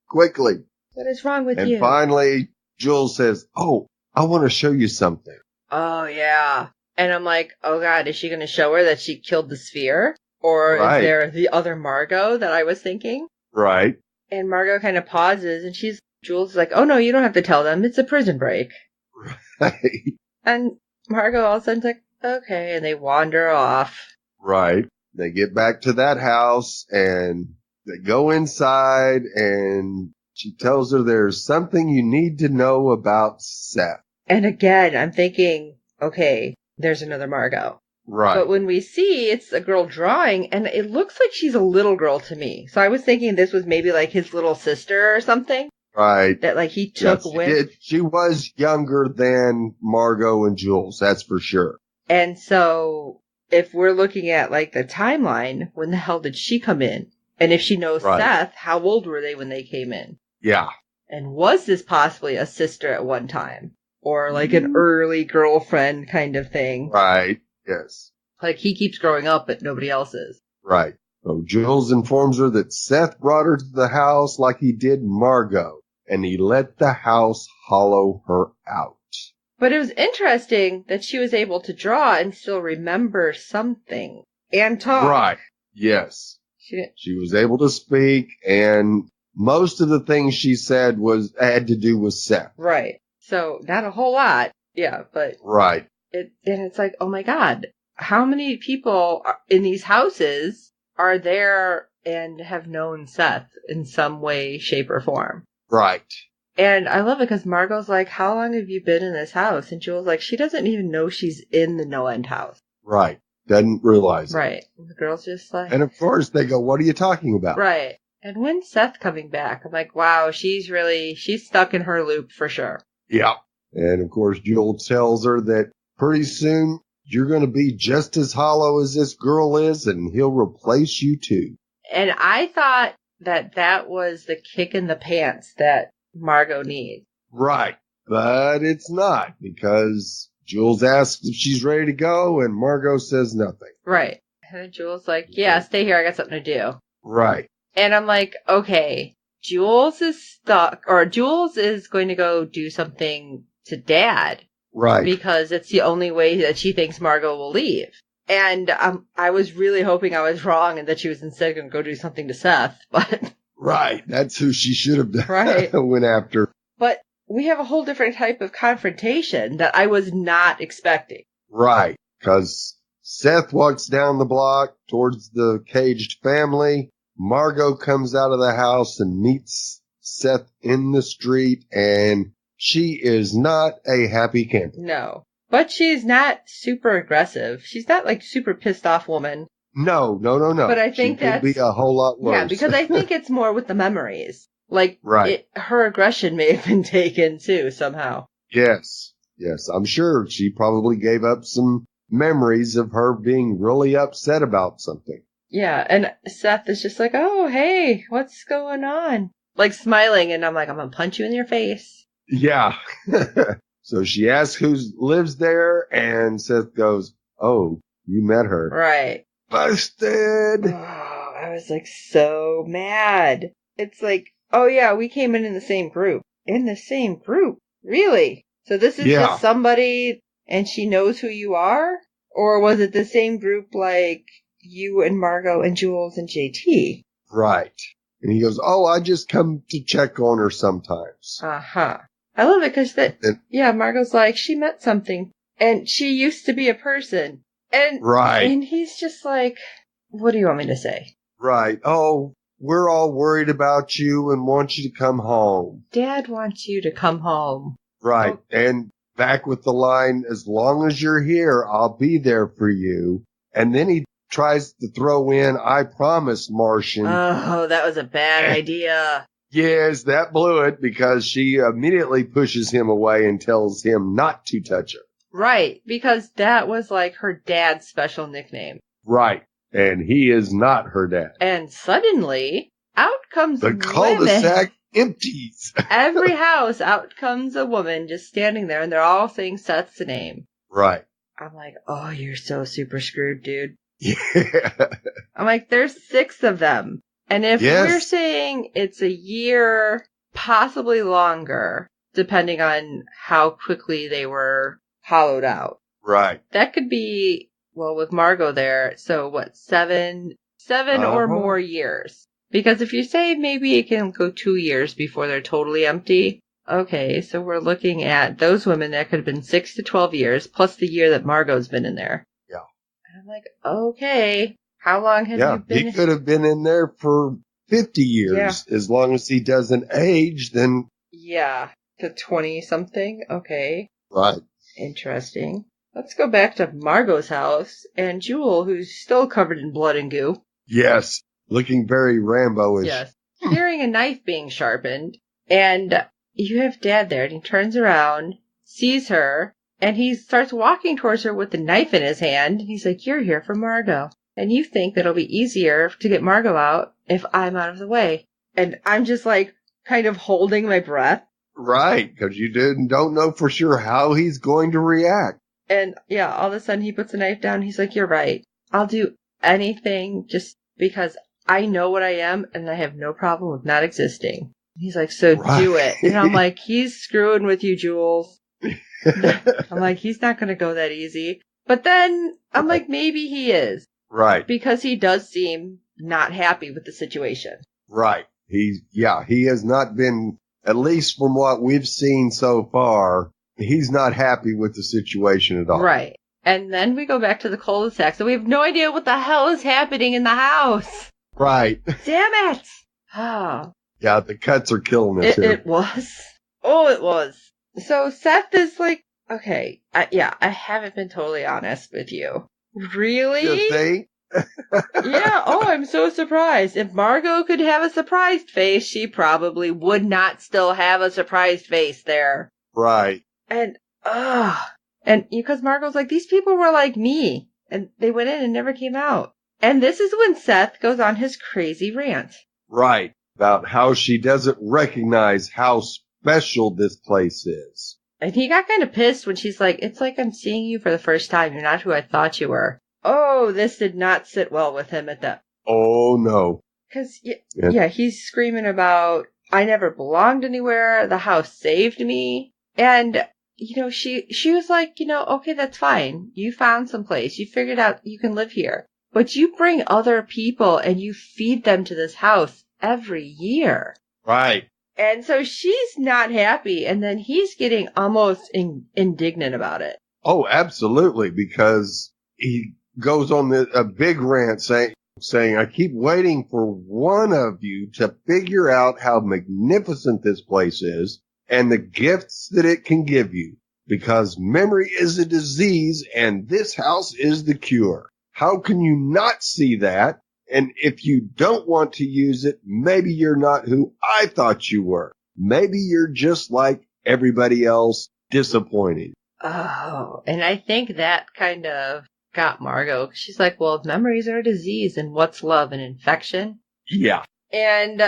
Speaker 2: Quickly.
Speaker 1: What is wrong with you?
Speaker 2: And finally, Jules says, oh, I want to show you something.
Speaker 1: Oh, yeah. And I'm like, oh, God, is she going to show her that she killed the sphere? Or is there the other Margot that I was thinking?
Speaker 2: Right.
Speaker 1: And Margot kind of pauses, and Jules is like, oh, no, you don't have to tell them. It's a prison break.
Speaker 2: Right.
Speaker 1: And Margot all of a sudden's like, okay, and they wander off.
Speaker 2: Right. They get back to that house, and they go inside, and she tells her there's something you need to know about Seth.
Speaker 1: And again, I'm thinking, okay, there's another Margot.
Speaker 2: Right.
Speaker 1: But when we see, it's a girl drawing, and it looks like she's a little girl to me. So I was thinking this was maybe like his little sister or something.
Speaker 2: Right.
Speaker 1: That like he took with.
Speaker 2: She was younger than Margot and Jules, that's for sure.
Speaker 1: And so if we're looking at like the timeline, when the hell did she come in? And if she knows Seth, how old were they when they came in?
Speaker 2: Yeah.
Speaker 1: And was this possibly a sister at one time? Or like an early girlfriend kind of thing?
Speaker 2: Right. Yes.
Speaker 1: Like he keeps growing up, but nobody else is.
Speaker 2: Right. So Jules informs her that Seth brought her to the house like he did Margot, and he let the house hollow her out.
Speaker 1: But it was interesting that she was able to draw and still remember something and talk.
Speaker 2: Right. Yes. She was able to speak, and most of the things she said had to do with Seth.
Speaker 1: Right. So not a whole lot. Yeah, but.
Speaker 2: Right.
Speaker 1: And it's like, oh my God, how many people in these houses are there and have known Seth in some way, shape, or form?
Speaker 2: Right.
Speaker 1: And I love it because Margot's like, how long have you been in this house? And Jules like, she doesn't even know she's in the no-end house.
Speaker 2: Right. Doesn't realize it.
Speaker 1: Right. And the girl's just like.
Speaker 2: And of course they go, what are you talking about?
Speaker 1: Right. And when's Seth coming back? I'm like, wow, she's stuck in her loop for sure.
Speaker 2: Yeah. And of course Jules tells her that pretty soon you're going to be just as hollow as this girl is, and he'll replace you too.
Speaker 1: And I thought that was the kick in the pants that Margot needs.
Speaker 2: Right. But it's not, because Jules asks if she's ready to go, and Margot says nothing.
Speaker 1: Right. And Jules like, yeah, stay here. I got something to do.
Speaker 2: Right.
Speaker 1: And I'm like, okay, Jules is stuck, or Jules is going to go do something to Dad.
Speaker 2: Right.
Speaker 1: Because it's the only way that she thinks Margot will leave. And I was really hoping I was wrong and that she was instead going to go do something to Seth. But
Speaker 2: right. That's who she should have done.
Speaker 1: Right.
Speaker 2: Went after.
Speaker 1: But we have a whole different type of confrontation that I was not expecting.
Speaker 2: Right. Because Seth walks down the block towards the caged family. Margot comes out of the house and meets Seth in the street, and she is not a happy camper.
Speaker 1: No. But she's not super aggressive. She's not like super pissed off woman.
Speaker 2: No.
Speaker 1: But I think
Speaker 2: she could be a whole lot worse.
Speaker 1: Yeah, because I think it's more with the memories. Like,
Speaker 2: right.
Speaker 1: Her aggression may have been taken too, somehow.
Speaker 2: Yes, I'm sure she probably gave up some memories of her being really upset about something.
Speaker 1: Yeah, and Seth is just like, oh, hey, what's going on? Like smiling, and I'm like, I'm gonna punch you in your face.
Speaker 2: Yeah. So she asks who lives there, and Seth goes, oh, you met her.
Speaker 1: Right.
Speaker 2: Busted!
Speaker 1: Oh, I was like so mad. It's like, oh yeah, we came in the same group. In the same group? Really? So this is
Speaker 2: Yeah.
Speaker 1: just somebody and she knows who you are? Or was it the same group like you and Margot and Jules and JT?
Speaker 2: Right. And he goes, oh, I just come to check on her sometimes.
Speaker 1: Uh-huh. I love it because Margot's like, she met something and she used to be a person. And,
Speaker 2: right.
Speaker 1: And he's just like, what do you want me to say?
Speaker 2: Right. Oh, we're all worried about you and want you to come home.
Speaker 1: Dad wants you to come home.
Speaker 2: Right. Oh. And back with the line, as long as you're here, I'll be there for you. And then he tries to throw in, I promise, Martian.
Speaker 1: Oh, that was a bad idea.
Speaker 2: Yes, that blew it because she immediately pushes him away and tells him not to touch her.
Speaker 1: Right, because that was like her dad's special nickname.
Speaker 2: Right, and he is not her dad.
Speaker 1: And suddenly, out comes
Speaker 2: the cul-de-sac empties.
Speaker 1: Every house, out comes a woman just standing there, and they're all saying Seth's name.
Speaker 2: Right.
Speaker 1: I'm like, oh, you're so super screwed, dude.
Speaker 2: Yeah.
Speaker 1: I'm like, there's 6 of them. And if we're saying it's a year, possibly longer, depending on how quickly they were hollowed out.
Speaker 2: Right.
Speaker 1: That could be, well, with Margot there, so what, 7 or more years. Because if you say maybe it can go 2 years before they're totally empty, okay, so we're looking at those women that could have been 6 to 12 years, plus the year that Margot's been in there.
Speaker 2: Yeah.
Speaker 1: And I'm like, okay, how long have you been?
Speaker 2: He could have been in there for 50 years. Yeah. As long as he doesn't age, then...
Speaker 1: Yeah, to 20-something, okay.
Speaker 2: Right.
Speaker 1: Interesting. Let's go back to Margot's house, and Jewel, who's still covered in blood and goo.
Speaker 2: Yes, looking very Rambo-ish.
Speaker 1: Yes. Hearing a knife being sharpened, and you have Dad there, and he turns around, sees her, and he starts walking towards her with the knife in his hand. He's like, you're here for Margot. And you think that it'll be easier to get Margot out if I'm out of the way. And I'm just like, kind of holding my breath.
Speaker 2: Right, because you don't know for sure how he's going to react.
Speaker 1: And yeah, all of a sudden he puts the knife down. He's like, you're right. I'll do anything just because I know what I am and I have no problem with not existing. He's like, so do it. And I'm like, he's screwing with you, Jules. I'm like, he's not going to go that easy. But then I'm like, maybe he is.
Speaker 2: Right.
Speaker 1: Because he does seem not happy with the situation.
Speaker 2: Right. He has not been, at least from what we've seen so far, he's not happy with the situation at all.
Speaker 1: Right. And then we go back to the cul-de-sac, so we have no idea what the hell is happening in the house.
Speaker 2: Right.
Speaker 1: Damn it! Oh.
Speaker 2: Yeah, the cuts are killing us here.
Speaker 1: It was. Oh, it was. So Seth is like, okay, I haven't been totally honest with you. Really?
Speaker 2: You think?
Speaker 1: Yeah, oh, I'm so surprised. If Margot could have a surprised face, she probably would not still have a surprised face there.
Speaker 2: Right.
Speaker 1: And, and because Margot's like, these people were like me, and they went in and never came out. And this is when Seth goes on his crazy rant.
Speaker 2: Right. About how she doesn't recognize how special this place is.
Speaker 1: And he got kind of pissed when she's like, it's like I'm seeing you for the first time. You're not who I thought you were. Oh, this did not sit well with him at that.
Speaker 2: Oh, no.
Speaker 1: Because, yeah, he's screaming about, I never belonged anywhere. The house saved me. And, she was like, okay, that's fine. You found some place. You figured out you can live here. But you bring other people and you feed them to this house every year.
Speaker 2: Right.
Speaker 1: And so she's not happy. And then he's getting almost indignant about it.
Speaker 2: Oh, absolutely. Because he goes on a big rant saying, I keep waiting for one of you to figure out how magnificent this place is and the gifts that it can give you, because memory is a disease and this house is the cure. How can you not see that? And if you don't want to use it, maybe you're not who I thought you were. Maybe you're just like everybody else, disappointing.
Speaker 1: Oh, and I think that kind of got Margot. She's like, well, if memories are a disease, and what's love, an infection?
Speaker 2: Yeah.
Speaker 1: And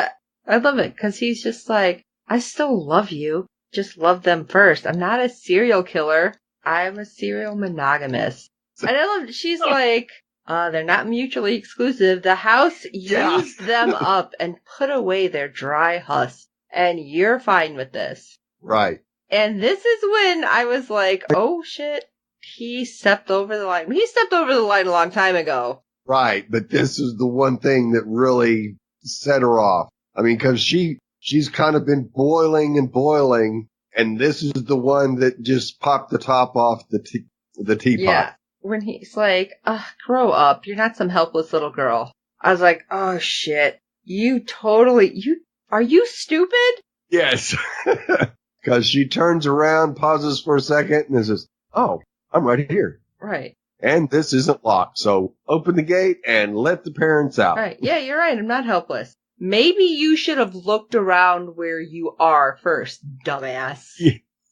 Speaker 1: I love it, because he's just like, I still love you. Just love them first. I'm not a serial killer. I'm a serial monogamous. And I love it. She's like, They're not mutually exclusive. The house
Speaker 2: Yeah.
Speaker 1: used them up and put away their dry husk. And you're fine with this.
Speaker 2: Right.
Speaker 1: And this is when I was like, oh shit, he stepped over the line. He stepped over the line a long time ago.
Speaker 2: Right. But this is the one thing that really set her off. I mean, cause she's kind of been boiling and boiling. And this is the one that just popped the top off the teapot.
Speaker 1: Yeah. When he's like, grow up. You're not some helpless little girl. I was like, oh shit. Are you stupid?
Speaker 2: Yes. Cause she turns around, pauses for a second and says, oh, I'm right here.
Speaker 1: Right.
Speaker 2: And this isn't locked. So open the gate and let the parents out.
Speaker 1: Right. Yeah, you're right. I'm not helpless. Maybe you should have looked around where you are first, dumbass.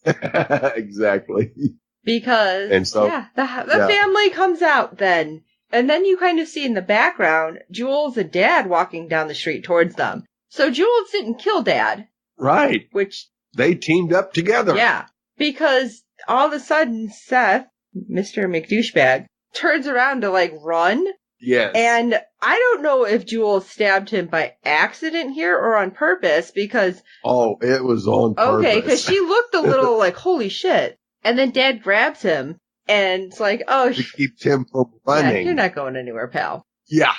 Speaker 2: Exactly.
Speaker 1: Because, the family comes out then. And then you kind of see in the background, Jules and Dad walking down the street towards them. So Jules didn't kill Dad.
Speaker 2: Right.
Speaker 1: Which...
Speaker 2: They teamed up together.
Speaker 1: Yeah. Because all of a sudden, Seth, Mr. McDouchebag, turns around to, run.
Speaker 2: Yes.
Speaker 1: And I don't know if Jules stabbed him by accident here or on purpose, because...
Speaker 2: Oh, it was on purpose.
Speaker 1: Okay, because she looked a little like, holy shit. And then Dad grabs him, and it's like, oh...
Speaker 2: He keeps him from running.
Speaker 1: Yeah, you're not going anywhere, pal.
Speaker 2: Yeah.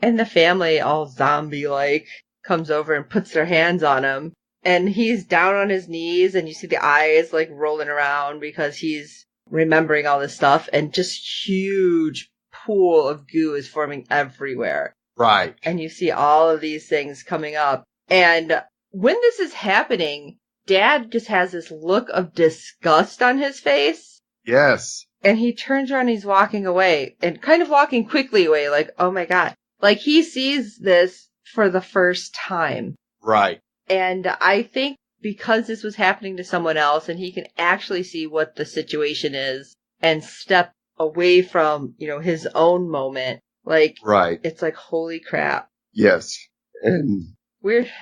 Speaker 1: And the family, all zombie-like, comes over and puts their hands on him. And he's down on his knees, and you see the eyes, rolling around because he's remembering all this stuff, and just huge pool of goo is forming everywhere.
Speaker 2: Right.
Speaker 1: And you see all of these things coming up. And when this is happening, Dad just has this look of disgust on his face.
Speaker 2: Yes.
Speaker 1: And he turns around and he's walking away, and kind of walking quickly away, like, oh my God. He sees this for the first time.
Speaker 2: Right.
Speaker 1: And I think because this was happening to someone else and he can actually see what the situation is and step away from, his own moment,
Speaker 2: right.
Speaker 1: It's like, holy crap.
Speaker 2: Yes. And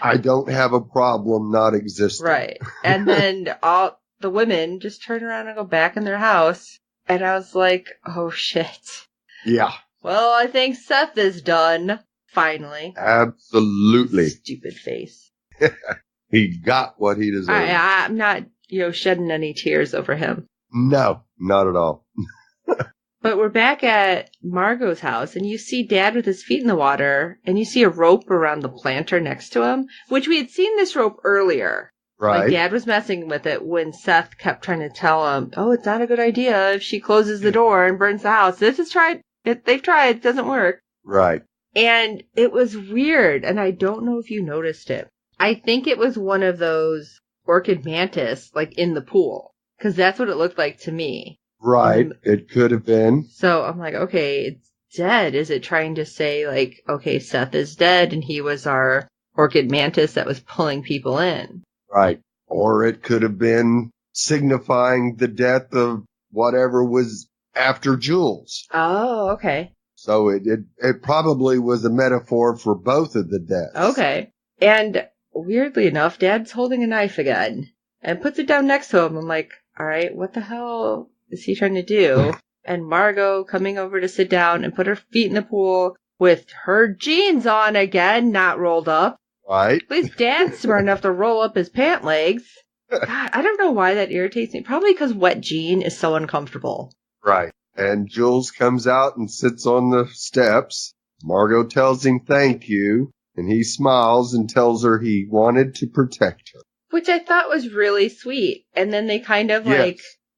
Speaker 2: I don't have a problem not existing.
Speaker 1: Right. And then all the women just turn around and go back in their house. And I was like, oh shit.
Speaker 2: Yeah.
Speaker 1: Well, I think Seth is done. Finally.
Speaker 2: Absolutely.
Speaker 1: Stupid face.
Speaker 2: He got what he deserved.
Speaker 1: I'm not, shedding any tears over him.
Speaker 2: No, not at all.
Speaker 1: But we're back at Margot's house, and you see Dad with his feet in the water, and you see a rope around the planter next to him, which we had seen this rope earlier.
Speaker 2: Right.
Speaker 1: Dad was messing with it when Seth kept trying to tell him, oh, it's not a good idea if she closes the door and burns the house. They've tried, it doesn't work.
Speaker 2: Right.
Speaker 1: And it was weird, and I don't know if you noticed it. I think it was one of those orchid mantis, in the pool. Because that's what it looked like to me.
Speaker 2: Right. It could have been.
Speaker 1: So I'm like, okay, it's dead. Is it trying to say, okay, Seth is dead, and he was our orchid mantis that was pulling people in?
Speaker 2: Right. Or it could have been signifying the death of whatever was after Jules.
Speaker 1: Oh, okay.
Speaker 2: So it probably was a metaphor for both of the deaths.
Speaker 1: Okay. And weirdly enough, Dad's holding a knife again and puts it down next to him. I'm like, all right, what the hell is he trying to do? And Margot coming over to sit down and put her feet in the pool with her jeans on again, not rolled up.
Speaker 2: Right.
Speaker 1: At least Dad's smart enough to roll up his pant legs. God, I don't know why that irritates me. Probably because wet jean is so uncomfortable.
Speaker 2: Right. And Jules comes out and sits on the steps. Margot tells him thank you. And he smiles and tells her he wanted to protect her.
Speaker 1: Which I thought was really sweet. And then they kind of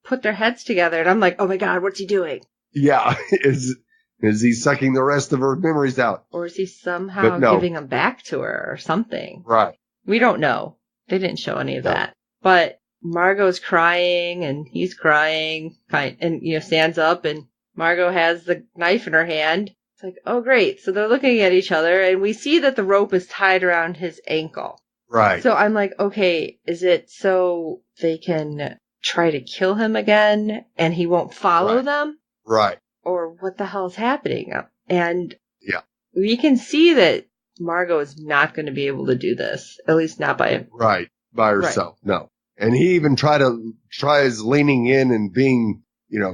Speaker 1: put their heads together. And I'm like, oh my God, what's he doing?
Speaker 2: Yeah. Is he sucking the rest of her memories out?
Speaker 1: Or is he somehow giving them back to her or something?
Speaker 2: Right.
Speaker 1: We don't know. They didn't show any of that. But Margot's crying and he's crying and, stands up and Margot has the knife in her hand. It's like, oh, great. So they're looking at each other and we see that the rope is tied around his ankle.
Speaker 2: Right.
Speaker 1: So I'm like, okay, is it so they can try to kill him again and he won't follow them?
Speaker 2: Right.
Speaker 1: Or what the hell is happening? And we can see that Margot is not going to be able to do this, at least not by
Speaker 2: herself. Right. No. And he even tries leaning in and being,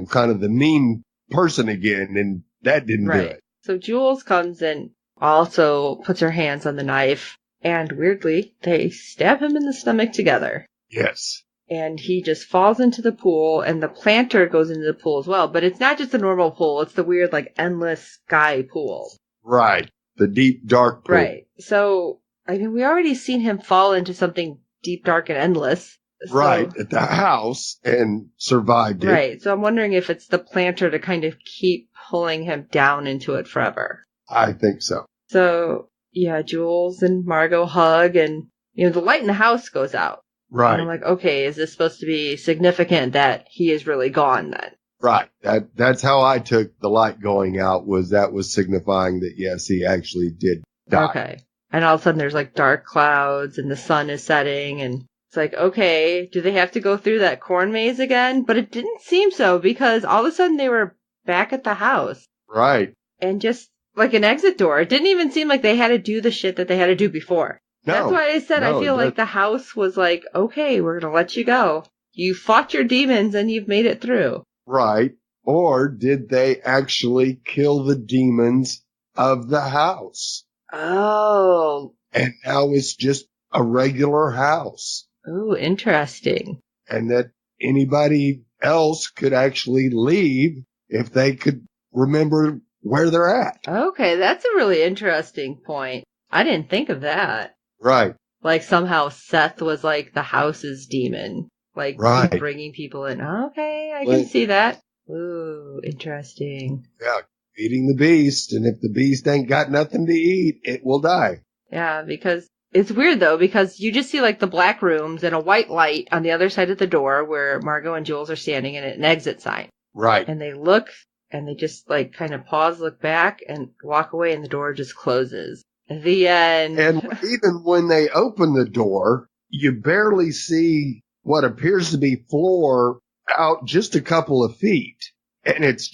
Speaker 2: kind of the mean person again and That didn't do
Speaker 1: Right.
Speaker 2: it.
Speaker 1: So Jules comes and also puts her hands on the knife, and weirdly, they stab him in the stomach together.
Speaker 2: Yes.
Speaker 1: And he just falls into the pool, and the planter goes into the pool as well. But it's not just a normal pool, it's the weird, like, endless sky pool.
Speaker 2: Right. The deep, dark pool.
Speaker 1: Right. So, I mean, we already seen him fall into something deep, dark, and endless.
Speaker 2: Right. At the house and survived it.
Speaker 1: Right. So I'm wondering if it's the planter to kind of keep pulling him down into it forever.
Speaker 2: I think so.
Speaker 1: So, yeah, Jules and Margot hug, and, the light in the house goes out.
Speaker 2: Right.
Speaker 1: And I'm like, okay, is this supposed to be significant that he is really gone then?
Speaker 2: Right. That's how I took the light going out, that was signifying that, yes, he actually did die.
Speaker 1: Okay. And all of a sudden there's like dark clouds and the sun is setting, and it's like, okay, do they have to go through that corn maze again? But it didn't seem so, because all of a sudden they were back at the house.
Speaker 2: Right.
Speaker 1: And just like an exit door. It didn't even seem like they had to do the shit that they had to do before.
Speaker 2: No,
Speaker 1: that's why I said I feel like the house was like, okay, we're going to let you go. You fought your demons and you've made it through.
Speaker 2: Right. Or did they actually kill the demons of the house?
Speaker 1: Oh.
Speaker 2: And now it's just a regular house.
Speaker 1: Oh, interesting.
Speaker 2: And that anybody else could actually leave if they could remember where they're at.
Speaker 1: Okay, that's a really interesting point. I didn't think of that.
Speaker 2: Right.
Speaker 1: Like somehow Seth was like the house's demon. Like
Speaker 2: right.
Speaker 1: bringing people in. Okay, I can see that. Ooh, interesting.
Speaker 2: Yeah, feeding the beast. And if the beast ain't got nothing to eat, it will die.
Speaker 1: Yeah, because it's weird though, because you just see like the black rooms and a white light on the other side of the door where Margot and Jules are standing, and an exit sign.
Speaker 2: Right.
Speaker 1: And they look, and they just like kind of pause, look back, and walk away, and the door just closes. The end.
Speaker 2: And even when they open the door, you barely see what appears to be floor out just a couple of feet. And it's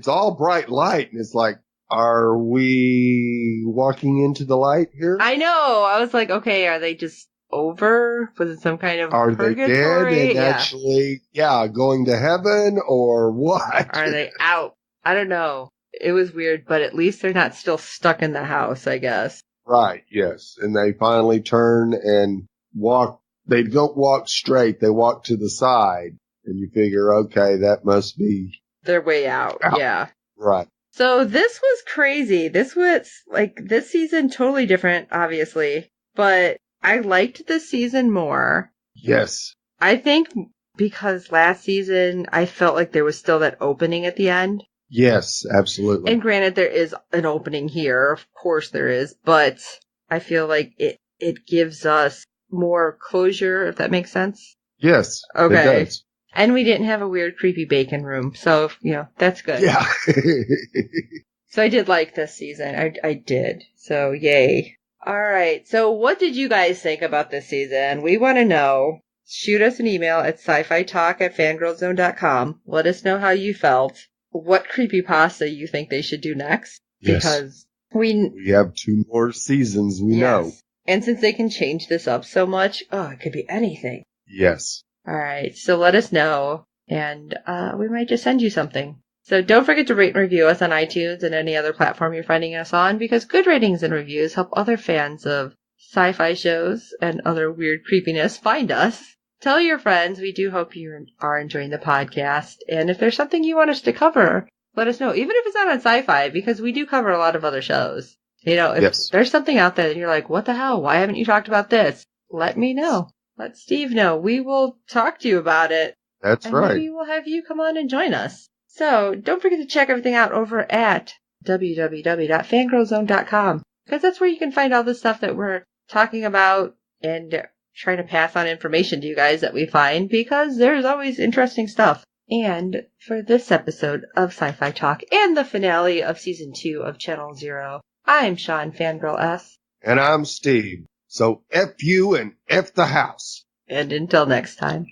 Speaker 2: all bright light. And it's like, are we walking into the light here?
Speaker 1: I know. I was like, okay, are they just over? Was it some kind of purgatory?
Speaker 2: Are they dead and actually, going to heaven, or what?
Speaker 1: Are they out? I don't know. It was weird, but at least they're not still stuck in the house, I guess.
Speaker 2: Right, yes. And they finally turn and walk. They don't walk straight. They walk to the side. And you figure, okay, that must be
Speaker 1: their way out. Yeah.
Speaker 2: Right.
Speaker 1: So this was crazy. This was, like, this season totally different, obviously. But I liked this season more.
Speaker 2: Yes.
Speaker 1: I think because last season, I felt like there was still that opening at the end.
Speaker 2: Yes, absolutely.
Speaker 1: And granted, there is an opening here. Of course there is. But I feel like it gives us more closure, if that makes sense.
Speaker 2: Yes.
Speaker 1: Okay.
Speaker 2: It does.
Speaker 1: And we didn't have a weird, creepy bacon room. So, that's good.
Speaker 2: Yeah.
Speaker 1: So I did like this season. I did. So, yay. All right. So what did you guys think about this season? We want to know. Shoot us an email at sci-fi talk@fangirlzone.com. Let us know how you felt. What creepypasta you think they should do next.
Speaker 2: Yes.
Speaker 1: Because
Speaker 2: we have 2 more seasons, we know.
Speaker 1: And since they can change this up so much, it could be anything.
Speaker 2: Yes.
Speaker 1: All right. So let us know, and we might just send you something. So don't forget to rate and review us on iTunes and any other platform you're finding us on, because good ratings and reviews help other fans of sci-fi shows and other weird creepiness find us. Tell your friends. We do hope you are enjoying the podcast. And if there's something you want us to cover, let us know, even if it's not on sci-fi, because we do cover a lot of other shows. If there's something out there that you're like, what the hell? Why haven't you talked about this? Let me know. Let Steve know. We will talk to you about it.
Speaker 2: That's right.
Speaker 1: Maybe we'll have you come on and join us. So don't forget to check everything out over at www.fangirlzone.com, because that's where you can find all the stuff that we're talking about and trying to pass on information to you guys that we find, because there's always interesting stuff. And for this episode of Sci-Fi Talk and the finale of Season 2 of Channel Zero, I'm Sean Fangirl S.
Speaker 2: And I'm Steve. So F you and F the house.
Speaker 1: And until next time.